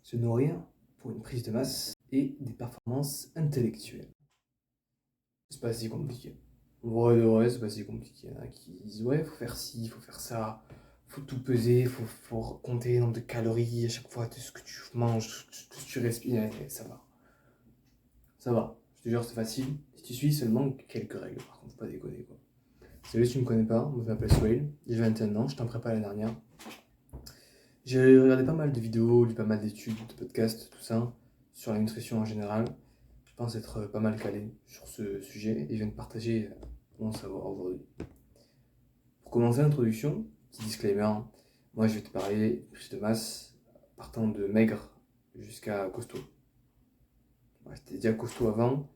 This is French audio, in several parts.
Se nourrir pour une prise de masse et des performances intellectuelles. C'est pas si compliqué. En vrai de vrai, c'est pas si compliqué. Il y en a qui disent ouais, faut faire ci, faut faire ça, faut tout peser, faut compter le nombre de calories à chaque fois, tout ce que tu manges, tout ce que tu respires, et ça va. Ça va, je te jure, c'est facile. Si tu suis seulement quelques règles, par contre, faut pas déconner quoi. Salut, si tu me connais pas, moi je m'appelle Swail, j'ai 21 ans, je t'en prépare la dernière. J'ai regardé pas mal de vidéos, lu pas mal d'études, de podcasts, tout ça, sur la nutrition en général. Je pense être pas mal calé sur ce sujet et je viens de partager mon savoir aujourd'hui. Pour commencer l'introduction, petit disclaimer, moi je vais te parler de prise de masse partant de maigre jusqu'à costaud. Ouais, si t'es déjà costaud avant,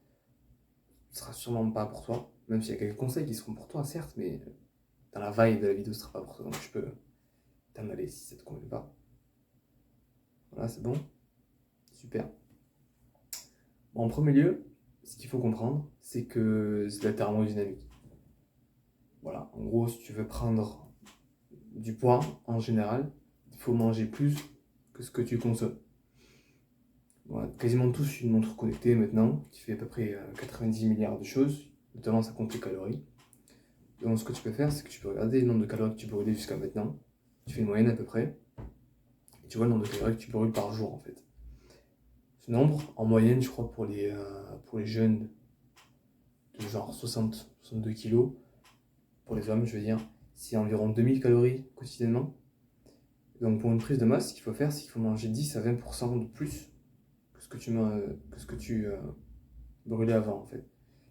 ce sera sûrement pas pour toi, même s'il y a quelques conseils qui seront pour toi certes, mais dans la vibe de la vidéo ce sera pas pour toi, donc je peux t'en aller si ça te convient pas. Voilà, c'est bon? Super. Bon, en premier lieu, ce qu'il faut comprendre, c'est que c'est de la thermodynamique. Voilà, en gros, si tu veux prendre du poids en général, il faut manger plus que ce que tu consommes. Voilà, quasiment tous une montre connectée maintenant, qui fait à peu près 90 milliards de choses, notamment ça compte les calories. Donc ce que tu peux faire, c'est que tu peux regarder le nombre de calories que tu brûles jusqu'à maintenant, tu fais une moyenne à peu près, et tu vois le nombre de calories que tu brûles par jour en fait. Ce nombre, en moyenne, je crois pour les jeunes de genre 60-62 kilos, pour les hommes je veux dire, c'est environ 2000 calories quotidiennement. Donc pour une prise de masse, ce qu'il faut faire, c'est qu'il faut manger 10 à 20% de plus que ce que tu brûlais avant en fait.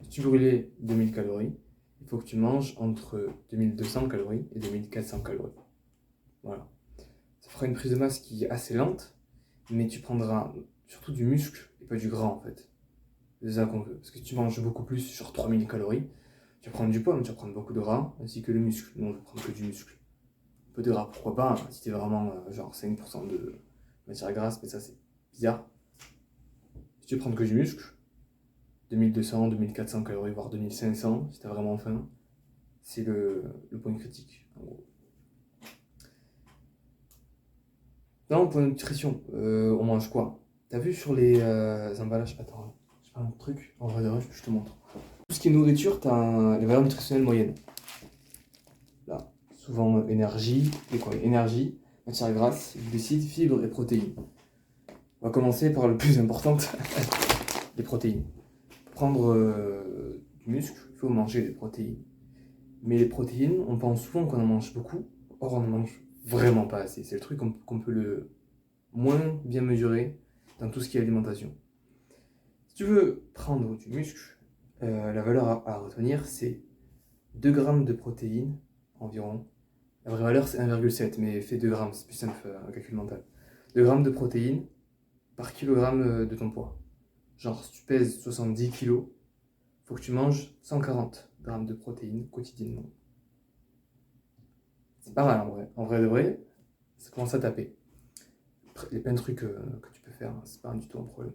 Si tu brûlais 2000 calories, il faut que tu manges entre 2200 calories et 2400 calories. Voilà. Ça fera une prise de masse qui est assez lente, mais tu prendras surtout du muscle et pas du gras en fait. C'est ça qu'on veut. Parce que si tu manges beaucoup plus, sur 3000 calories, tu vas prendre du poids, mais tu vas prendre beaucoup de gras, ainsi que le muscle. Nous on veut prendre que du muscle. Un peu de gras, pourquoi pas, hein, si t'es vraiment genre 5% de matière grasse, mais ça c'est bizarre. Si tu veux prendre que du muscle, 2200, 2400 calories, voire 2500, si t'as vraiment faim, c'est le point critique, en gros. Non, pour la nutrition, on mange quoi? T'as vu sur les emballages? Attends, j'ai pas un truc, en vrai de vrai, je te montre. Tout ce qui est nourriture, t'as les valeurs nutritionnelles moyennes. Là, souvent énergie, et quoi? Énergie, matière grasse, glucides, fibres et protéines. On va commencer par le plus important, les protéines. Pour prendre du muscle, il faut manger des protéines. Mais les protéines, on pense souvent qu'on en mange beaucoup, or on en mange vraiment pas assez. C'est le truc qu'on peut le moins bien mesurer dans tout ce qui est alimentation. Si tu veux prendre du muscle, la valeur à retenir, c'est 2 grammes de protéines environ. La vraie valeur, c'est 1,7, mais fais 2 grammes, c'est plus simple, un calcul mental. 2 grammes de protéines par kilogramme de ton poids. Genre, si tu pèses 70 kilos, il faut que tu manges 140 grammes de protéines quotidiennement. C'est pas mal en vrai. En vrai de vrai, ça commence à taper. Il y a plein de trucs que tu peux faire, hein, c'est pas du tout un problème.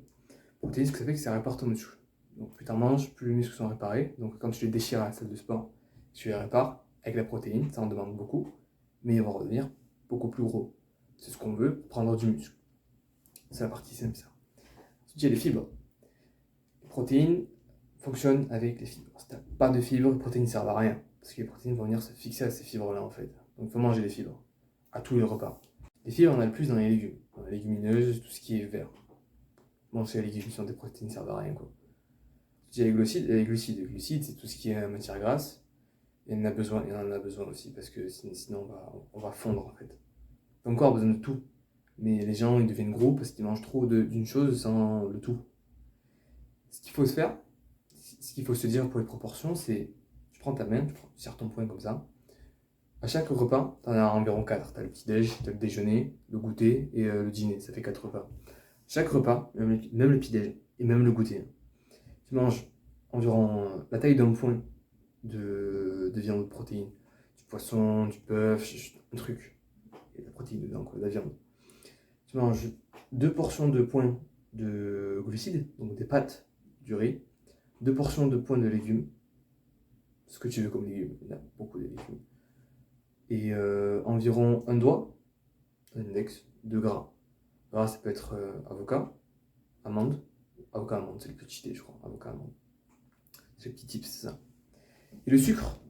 Protéines, ce que ça fait, que ça répare ton muscle. Donc plus t'en manges, plus les muscles sont réparés. Donc quand tu les déchires à la salle de sport, tu les répares avec la protéine, ça en demande beaucoup, mais ils vont redevenir beaucoup plus gros. C'est ce qu'on veut pour prendre du muscle. C'est la partie simple, ça. Ensuite, il y a les fibres. Les protéines fonctionnent avec les fibres. Si t'as pas de fibres, les protéines ne servent à rien. Parce que les protéines vont venir se fixer à ces fibres-là, en fait. Donc il faut manger les fibres. À tous les repas. Les fibres, on a le plus dans les légumes. Dans les légumineuses, tout ce qui est vert. Manger les légumes, sinon des protéines ne servent à rien, quoi. Il y a les glucides, les glucides, c'est tout ce qui est matière grasse. Et on en a besoin aussi, parce que sinon on va fondre, en fait. On a encore besoin de tout. Mais les gens, ils deviennent gros parce qu'ils mangent trop d'une chose sans le tout. Ce qu'il faut se faire, ce qu'il faut se dire pour les proportions, c'est tu prends ta main, tu serres ton poing comme ça. À chaque repas, tu en as environ 4. Tu as le petit-déj, tu as le déjeuner, le goûter et le dîner. Ça fait 4 repas. Chaque repas, même le petit-déj et même le goûter, tu manges environ la taille d'un point de viande de protéines. Du poisson, du bœuf, un truc. Et de la protéine dedans, quoi, de la viande. Tu manges 2 portions de points de glucides, donc des pâtes, du riz, 2 portions de points de légumes, ce que tu veux comme légumes, il y a beaucoup de légumes, et environ un doigt, un index, de gras. Alors, ça peut être avocat, amande. Avocat, amande, c'est le petit thé, je crois. Avocat, amande. C'est le petit tip, c'est ça. Et le sucre.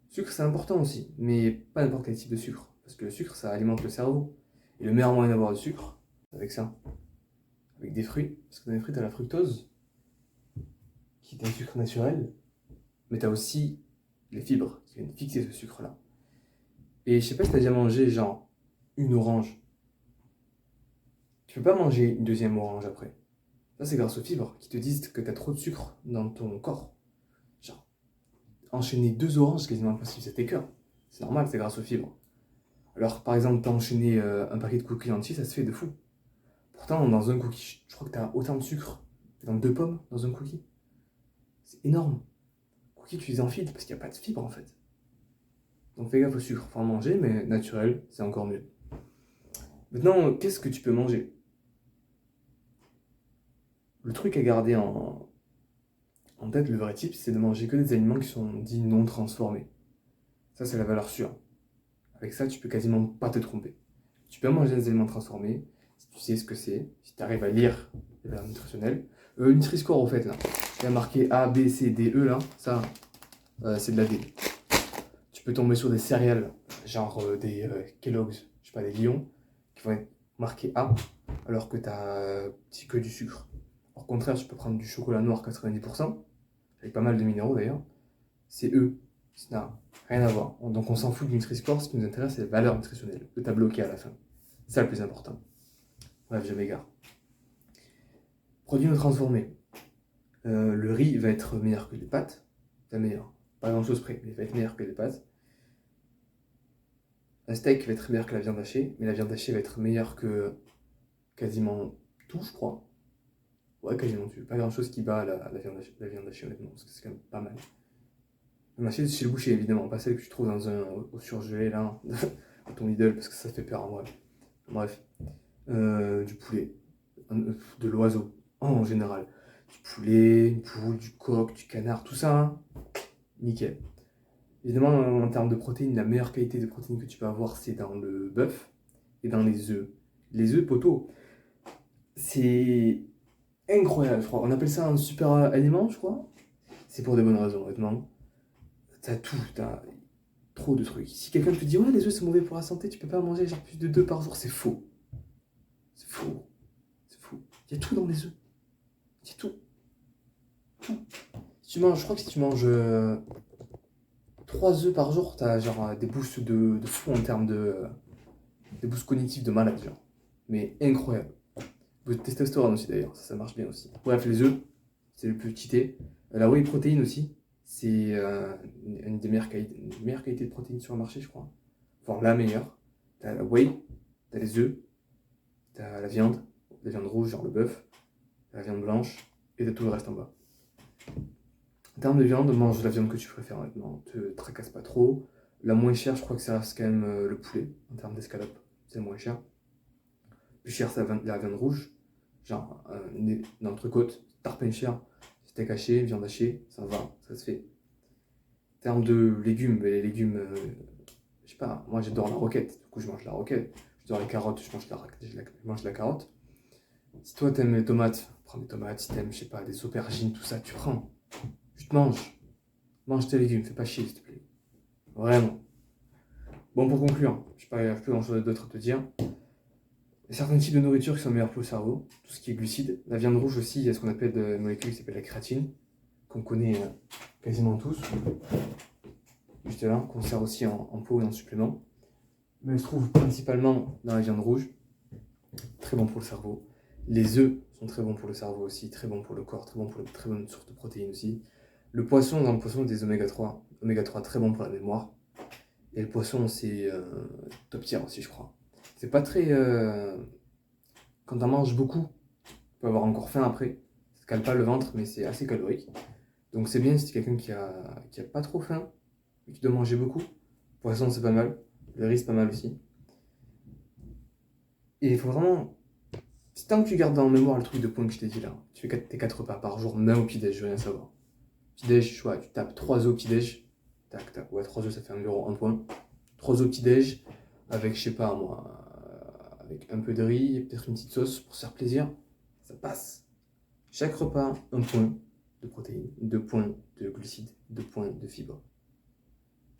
Sucre, c'est important aussi, mais pas n'importe quel type de sucre. Parce que le sucre, ça alimente le cerveau. Et le meilleur moyen d'avoir du sucre, c'est avec ça. Avec des fruits. Parce que dans les fruits, tu as la fructose, qui est un sucre naturel. Mais tu as aussi les fibres qui viennent fixer ce sucre-là. Et je sais pas si tu as déjà mangé, genre, une orange. Tu peux pas manger une deuxième orange après. Ça, c'est grâce aux fibres qui te disent que tu as trop de sucre dans ton corps. Genre, enchaîner 2 oranges, c'est quasiment impossible, ça t'écoeure. C'est normal, c'est grâce aux fibres. Alors, par exemple, t'as enchaîné un paquet de cookies entiers, ça se fait de fou. Pourtant, dans un cookie, je crois que t'as autant de sucre que dans 2 pommes dans un cookie. C'est énorme. Cookie, tu les enfiles parce qu'il n'y a pas de fibres en fait. Donc fais gaffe au sucre. Faut en manger, mais naturel, c'est encore mieux. Maintenant, qu'est-ce que tu peux manger? Le truc à garder en tête, le vrai type, c'est de manger que des aliments qui sont dits non transformés. Ça, c'est la valeur sûre. Avec ça, tu peux quasiment pas te tromper. Tu peux manger des aliments transformés, si tu sais ce que c'est, si tu arrives à lire les valeurs nutritionnelles. Nutri-Score, au fait, là. Il y a marqué A, B, C, D, E, là. Ça, c'est de la D. Tu peux tomber sur des céréales, genre des Kellogg's, je sais pas, des Lions, qui vont être marqués A, alors que tu as que du sucre. Au contraire, tu peux prendre du chocolat noir 90%, avec pas mal de minéraux d'ailleurs. C'est E. Ça n'a rien à voir. Donc on s'en fout du Nutri-Score, ce qui nous intéresse, c'est les valeurs nutritionnelles, le tableau qui est à la fin. C'est ça le plus important. Bref, je m'égare. Produits non transformés. Le riz va être meilleur que les pâtes. Enfin, meilleur. Pas grand chose près, mais il va être meilleur que les pâtes. Un steak va être meilleur que la viande hachée, mais la viande hachée va être meilleure que quasiment tout, je crois. Ouais, quasiment tout. Pas grand chose qui bat la viande hachée, honnêtement, parce que c'est quand même pas mal. La viande hachée, c'est chez le boucher, évidemment, pas celle que tu trouves dans au surgelé, là, à ton Lidl, parce que ça fait peur en vrai. Bref. Du poulet, de l'oiseau, en général. Du poulet, une poule, du coq, du canard, tout ça, hein, nickel. Évidemment, en termes de protéines, la meilleure qualité de protéines que tu peux avoir, c'est dans le bœuf et dans les œufs. Les œufs, poteau, c'est incroyable, je crois. On appelle ça un super aliment, je crois. C'est pour des bonnes raisons, honnêtement. T'as tout, t'as trop de trucs. Si quelqu'un te dit, ouais, les œufs, c'est mauvais pour la santé, tu peux pas manger genre plus de 2 par jour, c'est faux. C'est faux. C'est faux. Il y a tout dans les œufs. Il y a tout. Tout. Si tu manges, je crois que si tu manges 3 œufs par jour, t'as genre des boosts de fou en termes des boosts cognitifs de malade, genre. Mais incroyable. Boost de testostérone aussi d'ailleurs, ça marche bien aussi. Bref, les œufs, c'est le plus cheaté. La whey protéine aussi, c'est une des meilleures qualités de protéines sur le marché, je crois. Voire la meilleure. T'as la whey, t'as les œufs, t'as la viande rouge, genre le bœuf, t'as la viande blanche, et t'as tout le reste en bas. En termes de viande, mange la viande que tu préfères maintenant, te tracasse pas trop. La moins chère, je crois que ça reste quand même le poulet, en termes d'escalope, c'est le moins cher. Plus cher, c'est la viande rouge, genre une entrecôte, tarpin cher, steak haché, viande hachée, ça va, ça se fait. En termes de légumes, les légumes, je sais pas, moi j'adore la roquette, du coup je mange la roquette. J'adore les carottes, je mange la carotte. Si toi t'aimes les tomates, prends des tomates. Si t'aimes, je sais pas, des aubergines, tout ça, tu prends. Tu te manges. Mange tes légumes, fais pas chier, s'il te plaît. Vraiment. Bon, pour conclure, je sais pas, il n'y a plus grand chose d'autre à te dire. Il y a certains types de nourriture qui sont meilleurs pour le cerveau, tout ce qui est glucides. La viande rouge aussi, il y a ce qu'on appelle une molécule qui s'appelle la créatine, qu'on connaît quasiment tous, juste là, qu'on sert aussi en pot et en supplément. Mais elle se trouve principalement dans la viande rouge, très bon pour le cerveau. Les œufs sont très bons pour le cerveau aussi, très bons pour le corps, très bons pour très bonne source de protéines aussi. Le poisson, dans le poisson, des oméga 3. Oméga 3 très bon pour la mémoire. Et le poisson, c'est top tier aussi, je crois. C'est pas très... Quand t'en manges beaucoup, tu peux avoir encore faim après. Ça cale pas le ventre, mais c'est assez calorique. Donc c'est bien si t'es quelqu'un qui a pas trop faim, et qui doit manger beaucoup. Le poisson, c'est pas mal. Le riz, c'est pas mal aussi. Et il faut vraiment... Tant que tu gardes dans la mémoire le truc de points que je t'ai dit là, tu fais tes 4 repas par jour, même au petit-déj, je veux rien savoir. Petit-déj, tu tapes 3 œufs au petit-déj. Tac, tac. Ouais, 3 œufs, ça fait environ 1 point. 3 œufs au petit-déj, avec, je sais pas moi, avec un peu de riz et peut-être une petite sauce pour se faire plaisir, ça passe. Chaque repas, un point de protéines, 2 points de glucides, 2 points de fibres.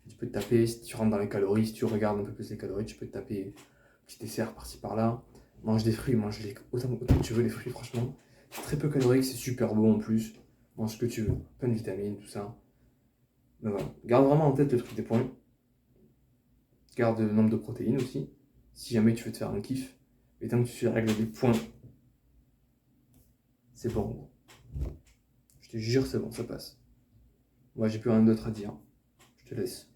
Tu peux te taper, si tu rentres dans les calories, si tu regardes un peu plus les calories, tu peux te taper un petit dessert par-ci par-là. Mange des fruits, mange autant que tu veux les fruits, franchement. C'est très peu calorique, c'est super bon en plus. Mange ce que tu veux, plein de vitamines, tout ça. Mais voilà. Garde vraiment en tête le truc des points. Garde le nombre de protéines aussi. Si jamais tu veux te faire un kiff, et tant que tu suis la règle des points, c'est bon en gros. Je te jure, c'est bon, ça passe. Moi, j'ai plus rien d'autre à dire. Je te laisse.